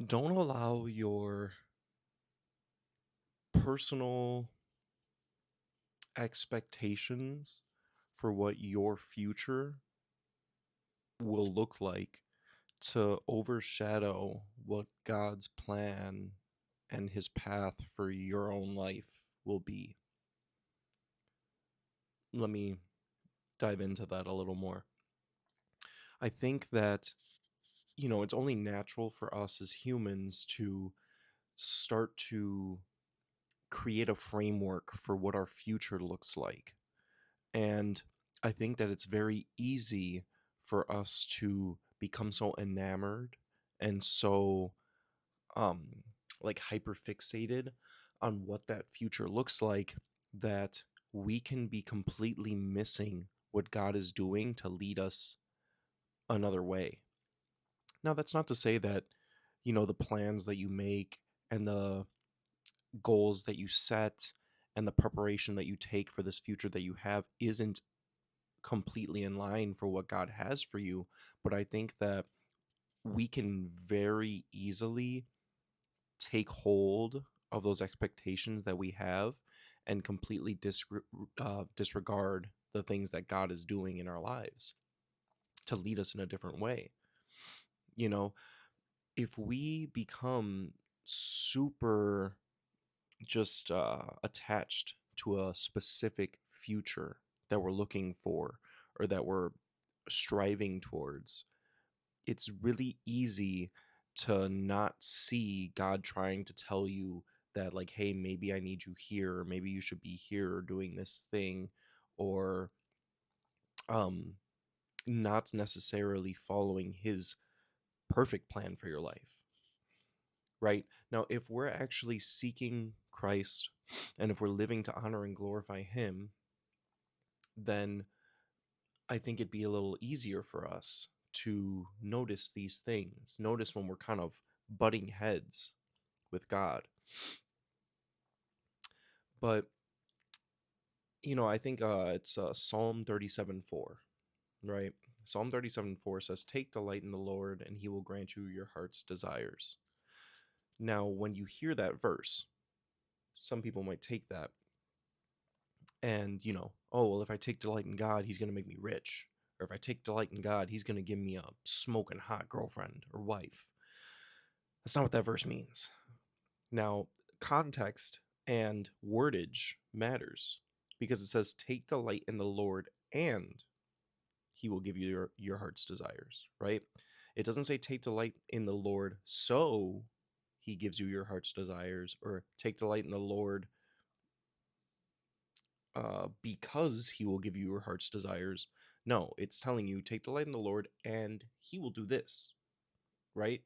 Don't allow your personal expectations for what your future will look like to overshadow what God's plan and his path for your own life will be. Let me dive into that a little more. I think that, it's only natural for us as humans to start to create a framework for what our future looks like. And I think that it's very easy for us to become so enamored and so um like hyper fixated on what that future looks like that we can be completely missing what God is doing to lead us another way. Now, that's not to say that, the plans that you make and the goals that you set and the preparation that you take for this future that you have isn't completely in line for what God has for you. But I think that we can very easily take hold of those expectations that we have and completely disregard the things that God is doing in our lives to lead us in a different way. You know, if we become super just attached to a specific future that we're looking for or that we're striving towards, it's really easy to not see God trying to tell you that, like, hey, maybe I need you here, or maybe you should be here doing this thing, or um, not necessarily following his perfect plan for your life. Right now, if we're actually seeking Christ and if we're living to honor and glorify him, then I think it'd be a little easier for us to notice these things, notice when we're kind of butting heads with God. But, I think it's Psalm 37:4, right? Psalm 37:4 says, "Take delight in the Lord, and he will grant you your heart's desires." Now, when you hear that verse, some people might take that and, oh, well, if I take delight in God, he's going to make me rich. Or if I take delight in God, he's going to give me a smoking hot girlfriend or wife. That's not what that verse means. Now, context and wordage matters because it says, take delight in the Lord and he will give you your heart's desires, right? It doesn't say take delight in the Lord so he gives you your heart's desires, or take delight in the Lord because he will give you your heart's desires. No, it's telling you take delight in the Lord and he will do this, right?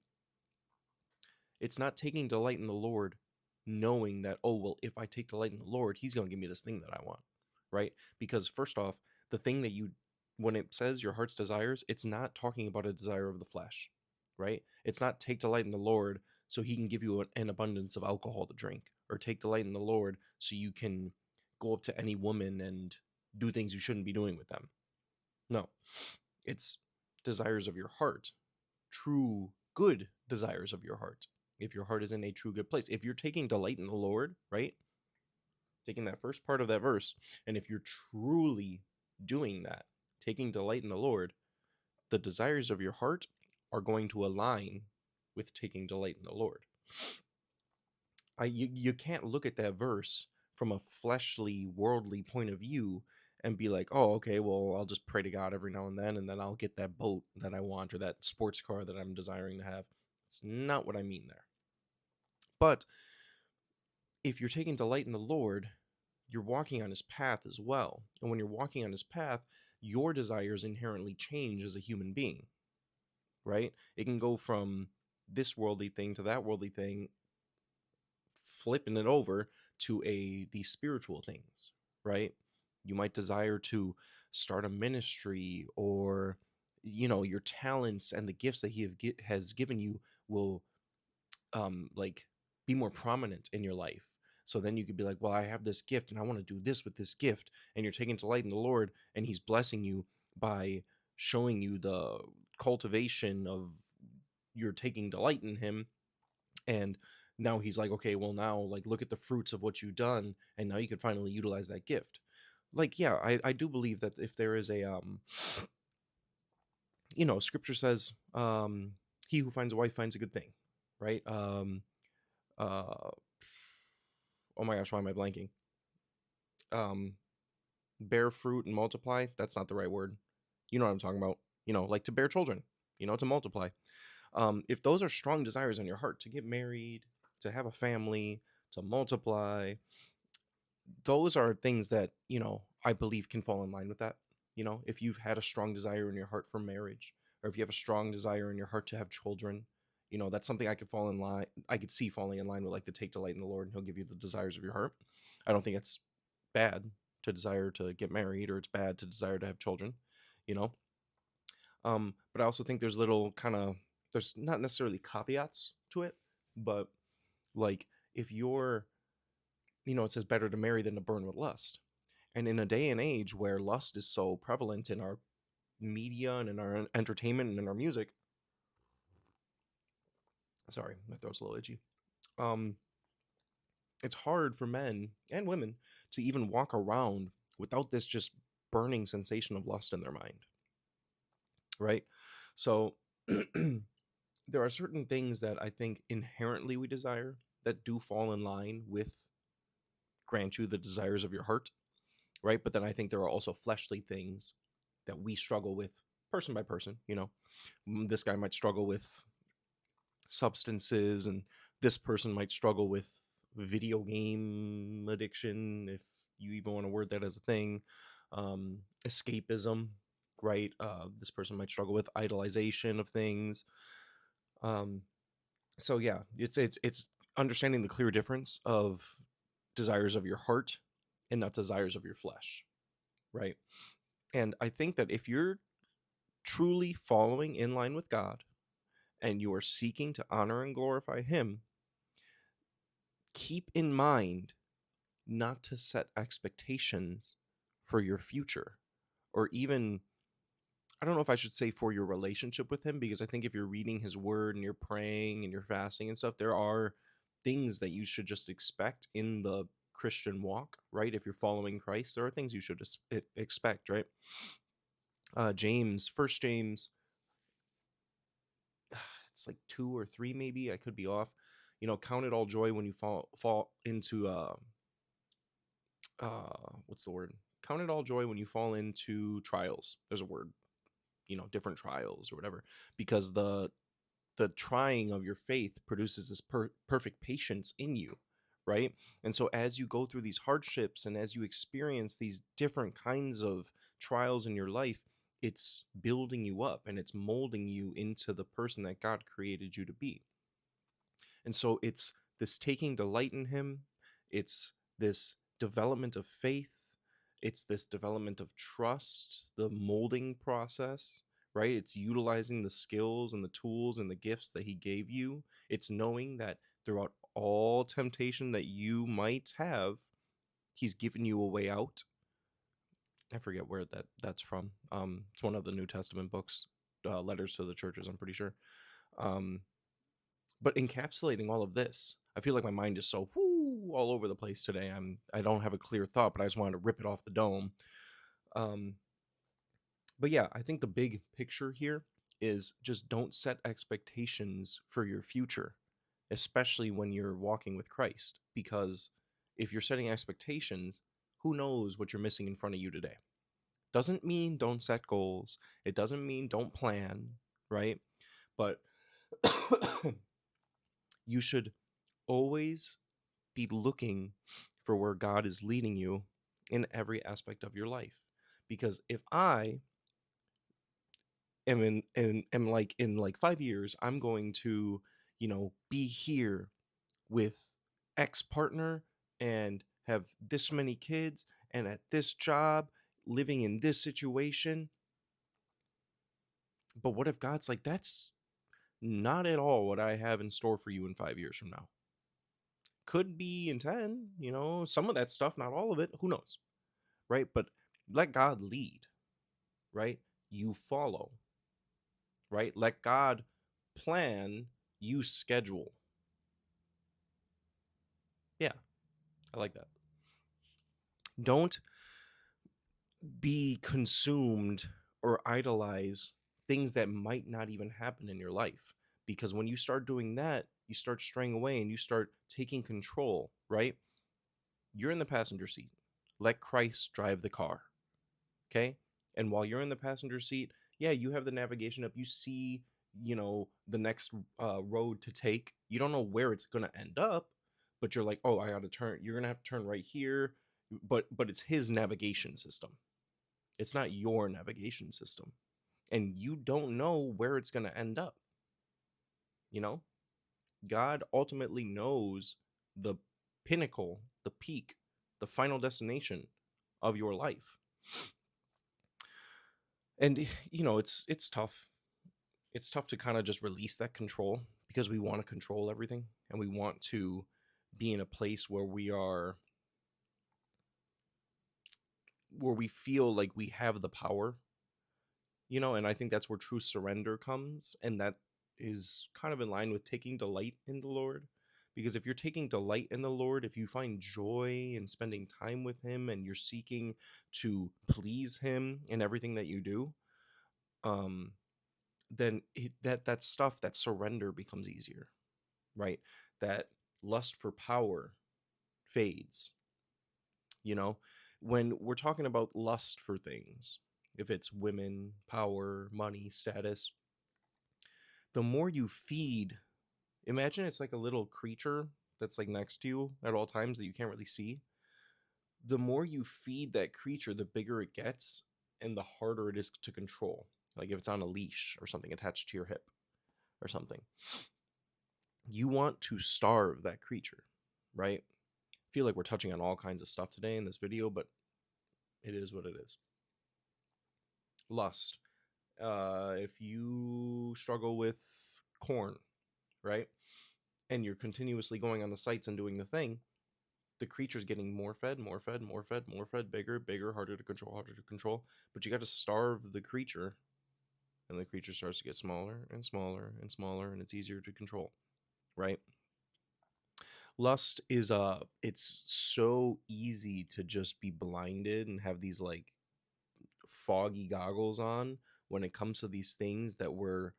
It's not taking delight in the Lord knowing that, oh, well, if I take delight in the Lord, he's going to give me this thing that I want, right? Because first off, the thing that when it says your heart's desires, it's not talking about a desire of the flesh, right? It's not take delight in the Lord so he can give you an abundance of alcohol to drink, or take delight in the Lord so you can go up to any woman and do things you shouldn't be doing with them. No, it's desires of your heart, true good desires of your heart. If your heart is in a true good place, if you're taking delight in the Lord, right? Taking that first part of that verse, and if you're truly doing that, taking delight in the Lord, the desires of your heart are going to align with taking delight in the Lord. You can't look at that verse from a fleshly, worldly point of view and be like, oh, okay, well, I'll just pray to God every now and then I'll get that boat that I want or that sports car that I'm desiring to have. It's not what I mean there. But if you're taking delight in the Lord, you're walking on his path as well. And when you're walking on his path, your desires inherently change as a human being, right? It can go from this worldly thing to that worldly thing, flipping it over to these spiritual things, right? You might desire to start a ministry, or your talents and the gifts that has given you will like be more prominent in your life. So then you could be like, well, I have this gift and I want to do this with this gift, and you're taking delight in the Lord and he's blessing you by showing you the cultivation of you're taking delight in him. And now he's like, okay, well, now like look at the fruits of what you've done, and now you can finally utilize that gift. Like, yeah, I do believe that if there is a scripture says, he who finds a wife finds a good thing, right? Uh oh my gosh, why am I blanking? um Bear fruit and multiply, that's not the right word. You know what I'm talking about. Like to bear children, to multiply. If those are strong desires in your heart to get married, to have a family, to multiply, those are things that, I believe can fall in line with that. If you've had a strong desire in your heart for marriage, or if you have a strong desire in your heart to have children, that's something I could see falling in line with, like, to take delight in the Lord and he'll give you the desires of your heart. I don't think it's bad to desire to get married, or it's bad to desire to have children, you know. But I also think there's not necessarily caveats to it, but like, if you're, it says better to marry than to burn with lust. And in a day and age where lust is so prevalent in our media and in our entertainment and in our music, sorry, my throat's a little itchy. Um, it's hard for men and women to even walk around without this just burning sensation of lust in their mind, right? So there are certain things that I think inherently we desire that do fall in line with grant you the desires of your heart, right? But then I think there are also fleshly things that we struggle with person by person. This guy might struggle with substances, and this person might struggle with video game addiction, if you even want to word that as a thing. Escapism, right? This person might struggle with idolization of things. um, so yeah, it's understanding the clear difference of desires of your heart and not desires of your flesh, right? And I think that if you're truly following in line with God and you are seeking to honor and glorify him, keep in mind not to set expectations for your future, or even, I don't know if I should say for your relationship with him, because I think if you're reading his word and you're praying and you're fasting and stuff, there are things that you should just expect in the Christian walk, right? If you're following Christ, there are things you should expect, right? First James, it's like 2 or 3, maybe, I could be off. Count it all joy when you fall into what's the word? Count it all joy when you fall into trials. There's a word, different trials or whatever, because the trying of your faith produces this perfect patience in you, right? And so as you go through these hardships and as you experience these different kinds of trials in your life, it's building you up and it's molding you into the person that God created you to be. And so it's this taking delight in him, it's this development of faith, it's this development of trust, the molding process, right? It's utilizing the skills and the tools and the gifts that he gave you. It's knowing that throughout all temptation that you might have, he's given you a way out. I forget where that's from. It's one of the New Testament books, letters to the churches, I'm pretty sure. Um, but encapsulating all of this, I feel like my mind is so all over the place today. I don't have a clear thought, but I just wanted to rip it off the dome. Um, but yeah, I think the big picture here is just don't set expectations for your future, especially when you're walking with Christ, because if you're setting expectations, who knows what you're missing in front of you today. Doesn't mean don't set goals. It doesn't mean don't plan, right? But you should always be looking for where God is leading you in every aspect of your life. Because if I am like in like 5 years, I'm going to, be here with X partner and have this many kids and at this job, living in this situation. But what if God's like, that's not at all what I have in store for you in 5 years from now? Could be in 10, some of that stuff, not all of it. Who knows? Right? But let God lead, right? You follow, right? Let God plan, you schedule. I like that. Don't be consumed or idolize things that might not even happen in your life. Because when you start doing that, you start straying away and you start taking control, right? You're in the passenger seat. Let Christ drive the car. Okay. And while you're in the passenger seat, yeah, you have the navigation up. You see, the next road to take. You don't know where it's going to end up, but you're like, oh, I got to turn. You're going to have to turn right here. But it's his navigation system. It's not your navigation system. And you don't know where it's going to end up. You know, God ultimately knows the pinnacle, the peak, the final destination of your life. And it's tough. It's tough to kind of just release that control because we want to control everything and we want to be in a place where we feel like we have the power, and I think that's where true surrender comes, and that is kind of in line with taking delight in the Lord. Because if you're taking delight in the Lord, if you find joy in spending time with him and you're seeking to please him in everything that you do, um then that stuff, that surrender becomes easier, right? That lust for power fades. you know when we're talking about lust for things, if it's women, power, money, status, the more you feed, imagine it's like a little creature that's like next to you at all times that you can't really see. The more you feed that creature, the bigger it gets and the harder it is to control. Like if it's on a leash or something attached to your hip or something, you want to starve that creature, right? I feel like we're touching on all kinds of stuff today in this video, but it is what it is. Lust. If you struggle with corn, right, and you're continuously going on the sites and doing the thing, the creature's getting more fed, more fed, more fed, more fed, bigger, bigger, harder to control, harder to control. But you got to starve the creature, and the creature starts to get smaller and smaller and smaller, and it's easier to control, right? Lust is it's so easy to just be blinded and have these like foggy goggles on when it comes to these things that we're,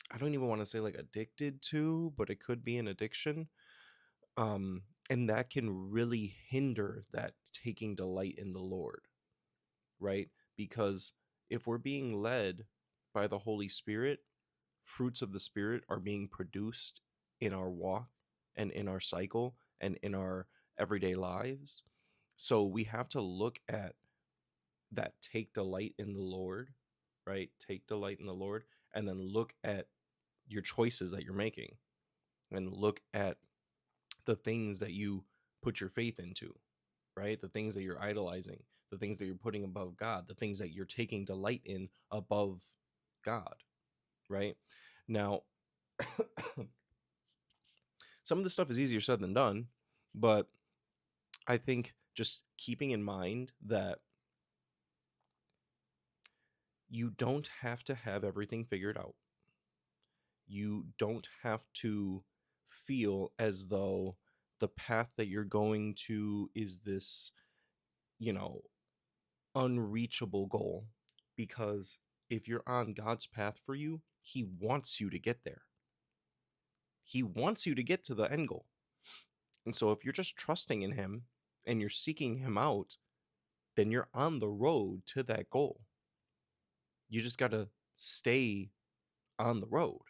I don't even want to say like addicted to, but it could be an addiction. And that can really hinder that taking delight in the Lord, right? Because if we're being led by the Holy Spirit, fruits of the Spirit are being produced in our walk and in our cycle and in our everyday lives. So we have to look at that, take delight in the Lord, right? Take delight in the Lord, and then look at your choices that you're making and look at the things that you put your faith into, right? The things that you're idolizing, the things that you're putting above God, the things that you're taking delight in above God, right? Now, some of this stuff is easier said than done, but I think just keeping in mind that you don't have to have everything figured out. You don't have to feel as though the path that you're going to is this, you know, unreachable goal. Because if you're on God's path for you, he wants you to get there. He wants you to get to the end goal. And so if you're just trusting in him and you're seeking him out, then you're on the road to that goal. You just got to stay on the road.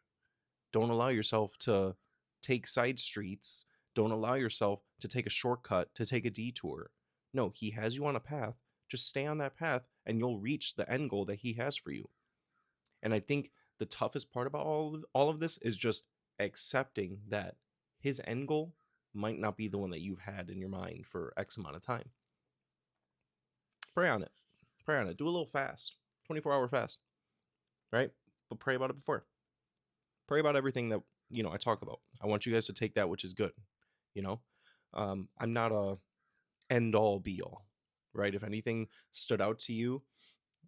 Don't allow yourself to take side streets. Don't allow yourself to take a shortcut, to take a detour. No, he has you on a path. Just stay on that path and you'll reach the end goal that he has for you. And I think the toughest part about all of this is just accepting that his end goal might not be the one that you've had in your mind for X amount of time. Pray on it. Pray on it. Do a little fast, 24-hour fast, right? But pray about it before. Pray about everything that, I talk about. I want you guys to take that which is good, you know? I'm not a end all be all, right? If anything stood out to you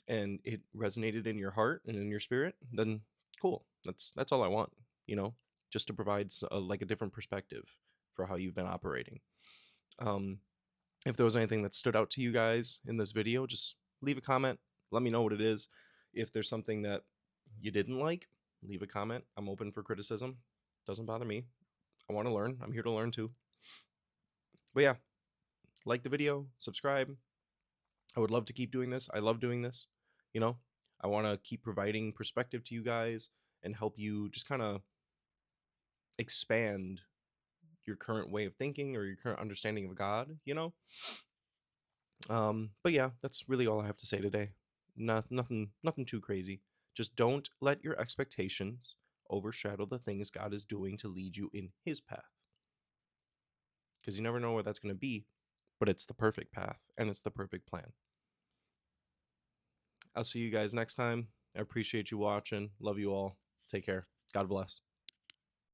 and it resonated in your heart and in your spirit, then cool. That's all I want, just to provide like a different perspective for how you've been operating. Um, if there was anything that stood out to you guys in this video, just leave a comment. Let me know what it is. If there's something that you didn't like, leave a comment. I'm open for criticism. Doesn't bother me. I want to learn. I'm here to learn too. But yeah, like the video, subscribe. I would love to keep doing this. I love doing this. You know, I want to keep providing perspective to you guys and help you just kind of expand your current way of thinking or your current understanding of God, you know? But yeah, that's really all I have to say today. Nothing too crazy. Just don't let your expectations overshadow the things God is doing to lead you in his path. Because you never know where that's going to be, but it's the perfect path and it's the perfect plan. I'll see you guys next time. I appreciate you watching. Love you all. Take care. God bless.